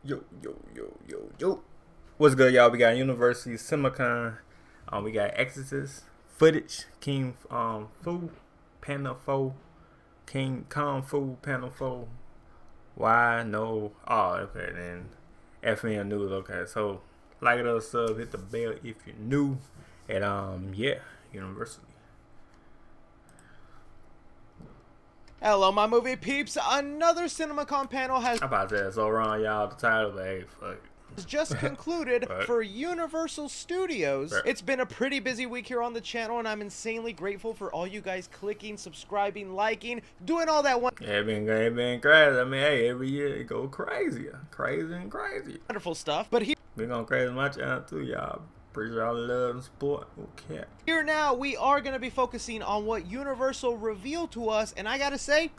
Yo. What's good, y'all? We got University CinemaCon. We got Exorcist footage. King Fu, Panda Fu, King Kung Fu, Panda Fu. Why no? Oh, okay. Then FN News. Okay, so like it or sub, hit the bell if you're new. And yeah, University. Hello, my movie peeps. Another CinemaCon panel has I'm about to say so wrong, y'all. The title, but hey, fuck it. just concluded for Universal Studios. Right. It's been a pretty busy week here on the channel, and I'm insanely grateful for all you guys clicking, subscribing, liking, doing all that Yeah, it been crazy. I mean, hey, every year it go crazier, crazy and crazy. wonderful stuff. But We going crazy on my channel too, y'all. Appreciate all the love and support. Okay. here now, we are going to be focusing on what Universal revealed to us, and I gotta say,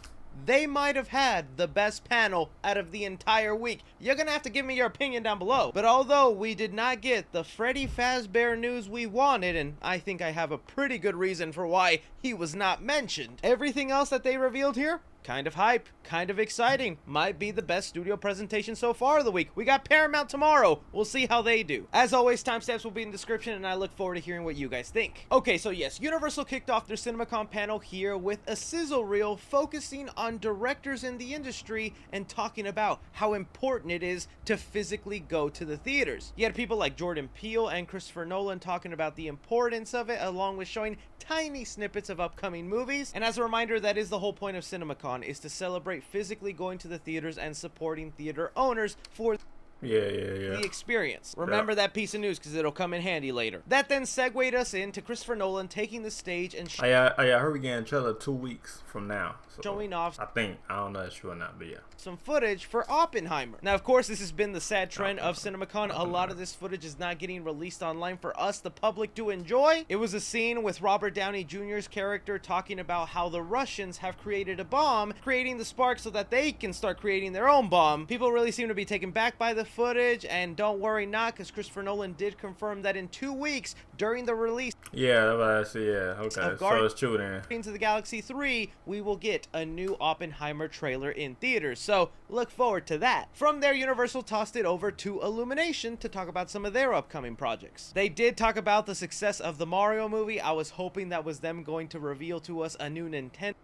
they might have had the best panel out of the entire week. You're gonna have to give me your opinion down below. But although we did not get the Freddy Fazbear news we wanted, and I think I have a pretty good reason for why he was not mentioned, everything else that they revealed here, kind of hype, kind of exciting, might be the best studio presentation so far of the week. We got Paramount tomorrow. We'll see how they do. As always, timestamps will be in the description, and I look forward to hearing what you guys think. Okay, so yes, Universal kicked off their CinemaCon panel here with a sizzle reel focusing on directors in the industry and talking about how important it is to physically go to the theaters. You had people like Jordan Peele and Christopher Nolan talking about the importance of it, along with showing tiny snippets of upcoming movies. And as a reminder, that is the whole point of CinemaCon, is to celebrate physically going to the theaters and supporting theater owners for the experience. Remember that piece of news because it'll come in handy later. That then segued us into Christopher Nolan taking the stage and I heard we getting a trailer 2 weeks from now. So showing off, I don't know if it's true or not, but yeah, some footage for Oppenheimer. Now, of course, this has been the sad trend of CinemaCon. A lot of this footage is not getting released online for us, the public, to enjoy. It was a scene with Robert Downey Jr.'s character talking about how the Russians have created a bomb, creating the spark so that they can start creating their own bomb. People really seem to be taken back by the footage, and don't worry not, because Christopher Nolan did confirm that in 2 weeks during the release okay, so it's true then. Guardians of the Galaxy 3, we will get a new Oppenheimer trailer in theaters, so look forward to that. From there, Universal tossed it over to Illumination to talk about some of their upcoming projects. They did talk about the success of the Mario movie. I was hoping that was them going to reveal to us a new Nintendo.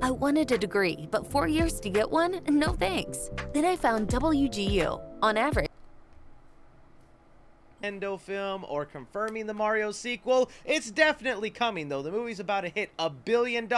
I wanted a degree, but 4 years to get one? No thanks. Then I found WGU. On average, Nintendo film or confirming the Mario sequel. It's definitely coming though. The movie's about to hit $1 billion.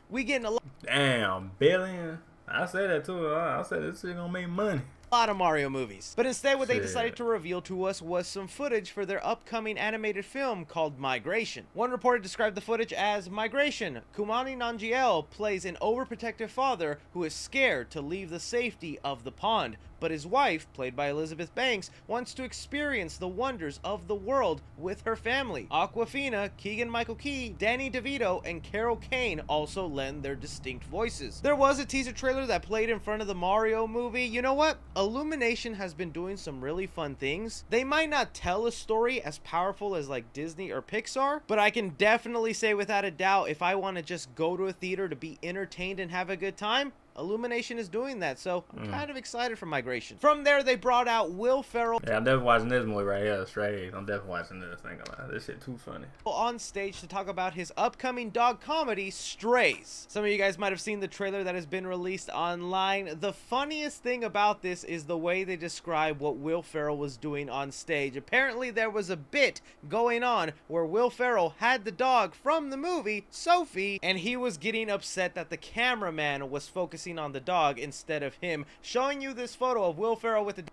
We getting a Damn, billion. I said that too. I said this shit gonna make money. lot of Mario movies. But instead what they decided to reveal to us was some footage for their upcoming animated film called Migration. One reporter described the footage as Migration. Kumani Nanjiel plays an overprotective father who is scared to leave the safety of the pond, but his wife, played by Elizabeth Banks, wants to experience the wonders of the world with her family. Awkwafina, Keegan-Michael Key, Danny DeVito, and Carol Kane also lend their distinct voices. There was a teaser trailer that played in front of the Mario movie. You know what? Illumination has been doing some really fun things. They might not tell a story as powerful as like Disney or Pixar, but I can definitely say without a doubt, if I want to just go to a theater to be entertained and have a good time, Illumination is doing that, so I'm kind of excited for Migration. From there, they brought out Will Ferrell. Yeah, I'm definitely watching this movie right here, straight. I'm definitely watching this thing. This shit too funny. On stage to talk about his upcoming dog comedy, Strays. Some of you guys might have seen the trailer that has been released online. The funniest thing about this is the way they describe what Will Ferrell was doing on stage. Apparently, there was a bit going on where Will Ferrell had the dog from the movie, Sophie, and he was getting upset that the cameraman was focusing on the dog instead of him. Showing you this photo of Will Ferrell with the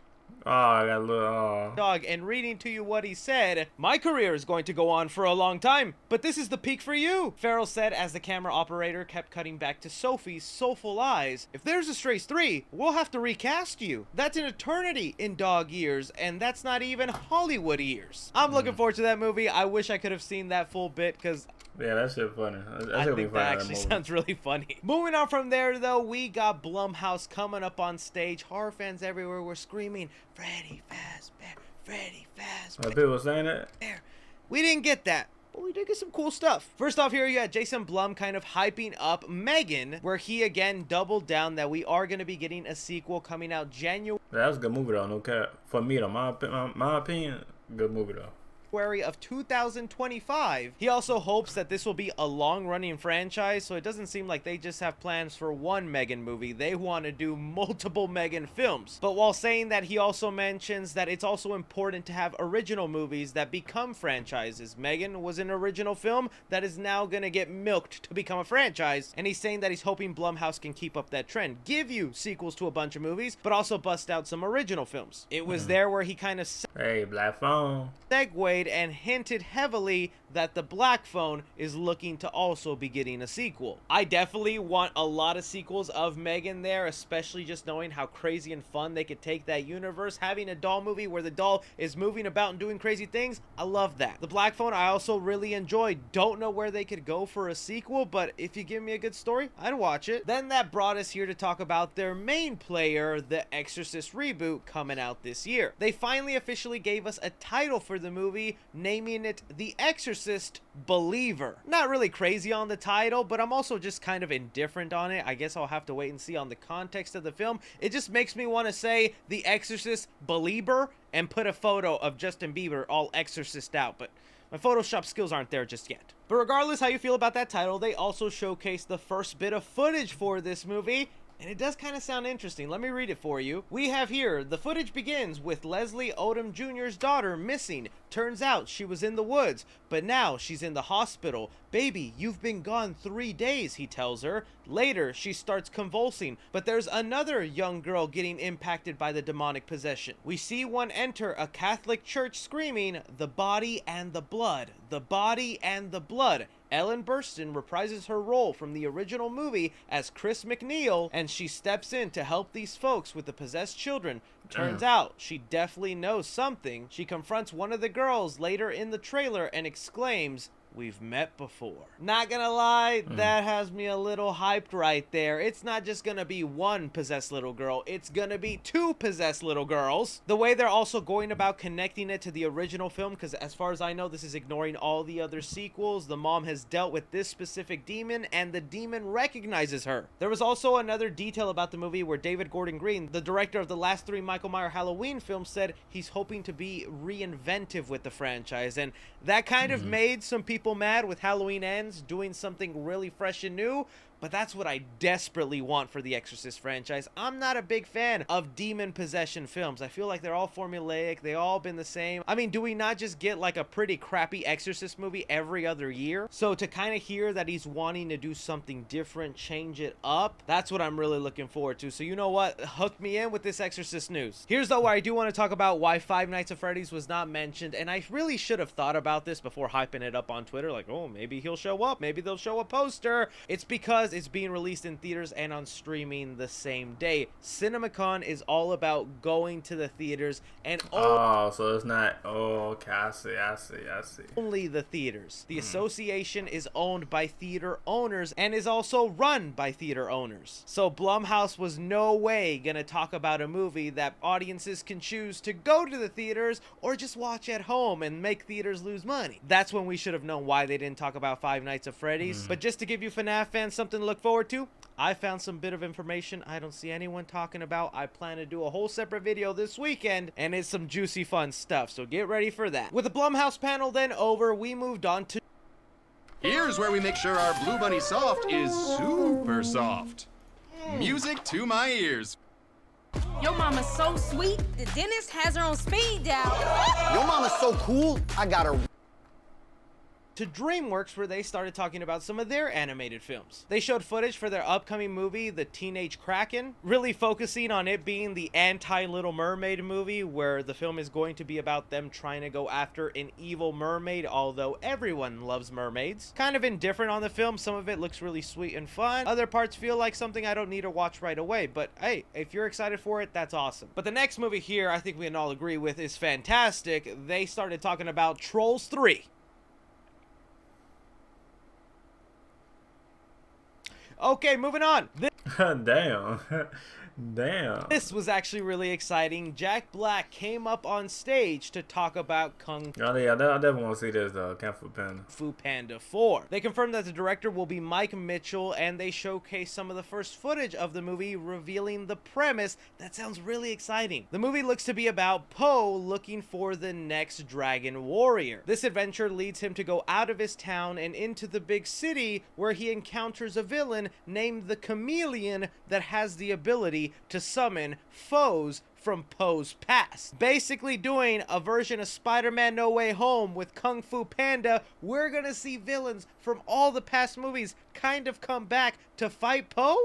I got a little dog and reading to you what he said. My career is going to go on for a long time, but this is the peak for you, Ferrell said as the camera operator kept cutting back to Sophie's soulful eyes. If there's a Strays 3, we'll have to recast you. That's an eternity in dog years, and that's not even Hollywood years. I'm looking forward to that movie. I wish I could have seen that full bit because yeah, that shit funny. I think that actually sounds really funny. Moving on from there, though, we got Blumhouse coming up on stage. Horror fans everywhere were screaming, Freddy Fazbear, Freddy Fazbear. People were saying that? We didn't get that. we did get some cool stuff. First off here, you had Jason Blum kind of hyping up Megan, where he again doubled down that we are going to be getting a sequel coming out January. That was a good movie though, no cap. For me though, my opinion, good movie though. Of 2025. He also hopes that this will be a long-running franchise, so it doesn't seem like they just have plans for one Megan movie. They want to do multiple Megan films. But while saying that, he also mentions that it's also important to have original movies that become franchises. Megan was an original film that is now gonna get milked to become a franchise, and he's saying that he's hoping Blumhouse can keep up that trend, give you sequels to a bunch of movies, but also bust out some original films. It was there where he kind of hey, Black Phone segued and hinted heavily that the Black Phone is looking to also be getting a sequel. I definitely want a lot of sequels of Megan there, especially just knowing how crazy and fun they could take that universe. Having a doll movie where the doll is moving about and doing crazy things, I love that. The Black Phone I also really enjoyed. Don't know where they could go for a sequel, but if you give me a good story, I'd watch it. Then that brought us here to talk about their main player, the Exorcist reboot coming out this year. They finally officially gave us a title for the movie, naming it The Exorcist Believer. Not really crazy on the title, but I'm also just kind of indifferent on it. I guess I'll have to wait and see on the context of the film. It just makes me want to say The Exorcist Believer and put a photo of Justin Bieber all exorcist out, but my Photoshop skills aren't there just yet. But regardless how you feel about that title, they also showcased the first bit of footage for this movie, and it does kind of sound interesting. Let me read it for you. We have here, the footage begins with Leslie Odom Jr.'s daughter missing. Turns out she was in the woods, but now she's in the hospital. Baby, you've been gone 3 days, he tells her. Later, she starts convulsing, but there's another young girl getting impacted by the demonic possession. We see one enter a Catholic church screaming, "The body and the blood, the body and the blood." Ellen Burstyn reprises her role from the original movie as Chris McNeil, and she steps in to help these folks with the possessed children. Turns out she definitely knows something. She confronts one of the girls later in the trailer and exclaims, "We've met before." Not gonna lie, that has me a little hyped right there. It's not just gonna be one possessed little girl, it's gonna be 2 possessed little girls. The way they're also going about connecting it to the original film, because as far as I know, this is ignoring all the other sequels. The mom has dealt with this specific demon, and the demon recognizes her. There was also another detail about the movie where David Gordon Green, the director of the last 3 Michael Myers Halloween films, said he's hoping to be reinventive with the franchise, and that kind of made some people mad with Halloween Ends doing something really fresh and new, but that's what I desperately want for the Exorcist franchise. I'm not a big fan of demon possession films. I feel like they're all formulaic. They all been the same. I mean, do we not just get like a pretty crappy Exorcist movie every other year? So to kind of hear that he's wanting to do something different, change it up, that's what I'm really looking forward to. So you know what? Hook me in with this Exorcist news. Here's though where I do want to talk about why Five Nights at Freddy's was not mentioned, and I really should have thought about this before hyping it up on Twitter, like, oh, maybe he'll show up, maybe they'll show a poster. It's because it's being released in theaters and on streaming the same day. CinemaCon is all about going to the theaters and so it's not, okay, I see. only the theaters. The association is owned by theater owners and is also run by theater owners. So Blumhouse was no way gonna talk about a movie that audiences can choose to go to the theaters or just watch at home and make theaters lose money. That's when we should have known why they didn't talk about Five Nights at Freddy's. But just to give you FNAF fans something to look forward to, I found some bit of information I don't see anyone talking about. I plan to do a whole separate video this weekend, and it's some juicy fun stuff, so get ready for that. With the Blumhouse panel then over, we moved on to... Here's where we make sure our Blue Bunny Soft is super soft. Music to my ears. Your mama's so sweet, the dentist has her on speed dial. Your mama's so cool, I got her. To DreamWorks, where they started talking about some of their animated films. They showed footage for their upcoming movie, The Teenage Kraken, really focusing on it being the anti-Little Mermaid movie, where the film is going to be about them trying to go after an evil mermaid, although everyone loves mermaids. Kind of indifferent on the film. Some of it looks really sweet and fun. Other parts feel like something I don't need to watch right away, but hey, if you're excited for it, that's awesome. But the next movie here, I think we can all agree with, is fantastic. They started talking about Trolls 3. Okay, moving on. Damn. Damn. This was actually really exciting. Jack Black came up on stage to talk about Kung Oh yeah, I definitely want to see this though. Kung Fu Panda. Fu Panda 4. They confirmed that the director will be Mike Mitchell, and they showcased some of the first footage of the movie, revealing the premise. That sounds really exciting. The movie looks to be about Po looking for the next dragon warrior. This adventure leads him to go out of his town and into the big city, where he encounters a villain named the Chameleon that has the ability to summon foes from Po's past. Basically doing a version of Spider-Man No Way Home with Kung Fu Panda. We're gonna see villains from all the past movies kind of come back to fight Po?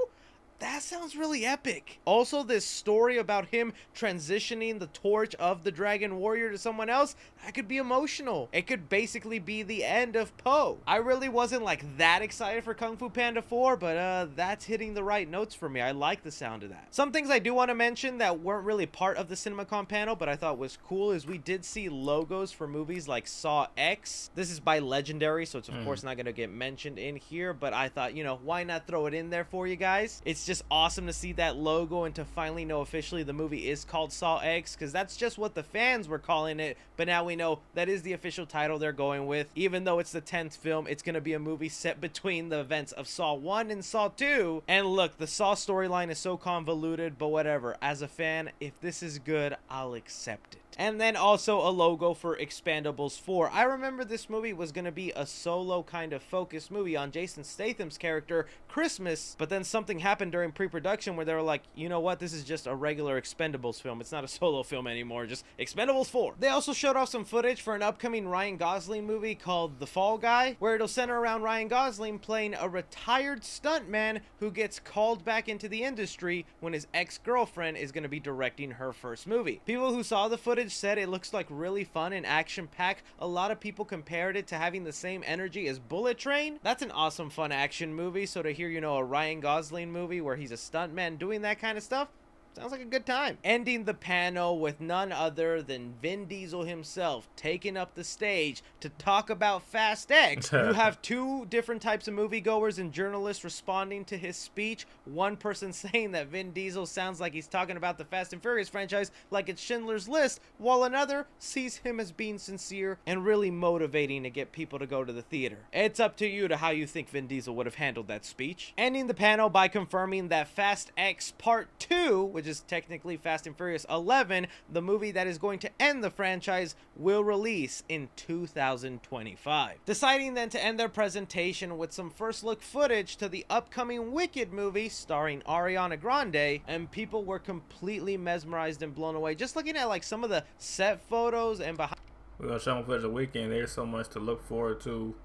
That sounds really epic. Also, this story about him transitioning the torch of the Dragon Warrior to someone else, that could be emotional. It could basically be the end of Po. I really wasn't like that excited for Kung Fu Panda 4, but that's hitting the right notes for me. I like the sound of that. Some things I do want to mention that weren't really part of the CinemaCon panel, but I thought was cool, is we did see logos for movies like Saw X. This is by Legendary, so it's of course not going to get mentioned in here, but I thought, you know, why not throw it in there for you guys? It's just awesome to see that logo and to finally know officially the movie is called Saw X, because that's just what the fans were calling it, but now we know that is the official title they're going with. Even though it's the 10th film, it's going to be a movie set between the events of Saw 1 and Saw 2. And look, the Saw storyline is so convoluted, but whatever. As a fan, if this is good, I'll accept it. And then also a logo for Expendables 4. I remember this movie was going to be a solo kind of focused movie on Jason Statham's character, Christmas, but then something happened during pre-production where they were like, you know what, this is just a regular Expendables film. It's not a solo film anymore, just Expendables 4. They also showed off some footage for an upcoming Ryan Gosling movie called The Fall Guy, where it'll center around Ryan Gosling playing a retired stuntman who gets called back into the industry when his ex-girlfriend is going to be directing her first movie. People who saw the footage said it looks like really fun and action-packed. A lot of people compared it to having the same energy as Bullet Train. That's an awesome, fun action movie, so to hear, you know, a Ryan Gosling movie where he's a stuntman doing that kind of stuff, sounds like a good time. Ending the panel with none other than Vin Diesel himself taking up the stage to talk about Fast X. You have two different types of moviegoers and journalists responding to his speech. One person saying that Vin Diesel sounds like he's talking about the Fast and Furious franchise like it's Schindler's List, while another sees him as being sincere and really motivating to get people to go to the theater. It's up to you to how you think Vin Diesel would have handled that speech. Ending the panel by confirming that Fast X Part 2, which is technically Fast and Furious 11, the movie that is going to end the franchise, will release in 2025. Deciding then to end their presentation with some first look footage to the upcoming Wicked movie starring Ariana Grande, and people were completely mesmerized and blown away just looking at like some of the set photos and behind. We're gonna show them for the weekend. There's so much to look forward to.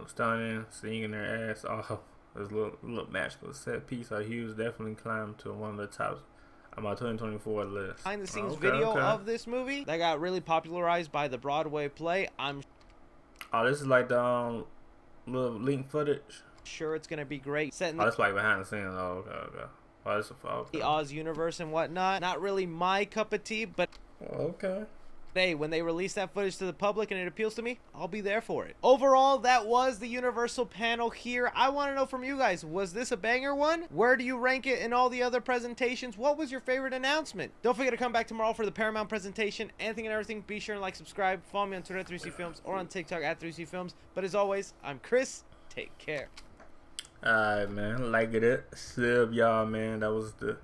Stunning, singing their ass off. This little magical set piece are huge. Definitely climbed to one of the tops on my 2024 list. Behind the scenes video of this movie that got really popularized by the Broadway play. I'm this is like the little link footage. Sure it's gonna be great. Set in that's like behind the scenes. Okay. Oh, this is the Oz universe and whatnot. Not really my cup of tea, but okay. Hey, when they release that footage to the public and it appeals to me, I'll be there for it. Overall, that was the Universal panel here. I want to know from you guys, was this a banger one? Where do you rank it in all the other presentations? What was your favorite announcement? Don't forget to come back tomorrow for the Paramount presentation. Anything and everything, be sure and like, subscribe. Follow me on Twitter at 3C Films or on TikTok at 3C Films. But as always, I'm Chris. Take care. Alright, man. Like it. Sub, y'all, man. That was the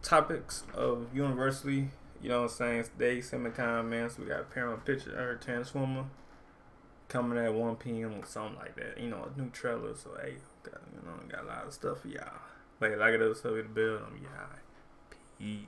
topics of University. You know what I'm saying? Today, CinemaCon, man. So we got Paramount Picture Transformer coming at 1 p.m. or something like that. You know, a new trailer. So, hey, got a lot of stuff for y'all. Like it, sub the bill. Y'all. Peace.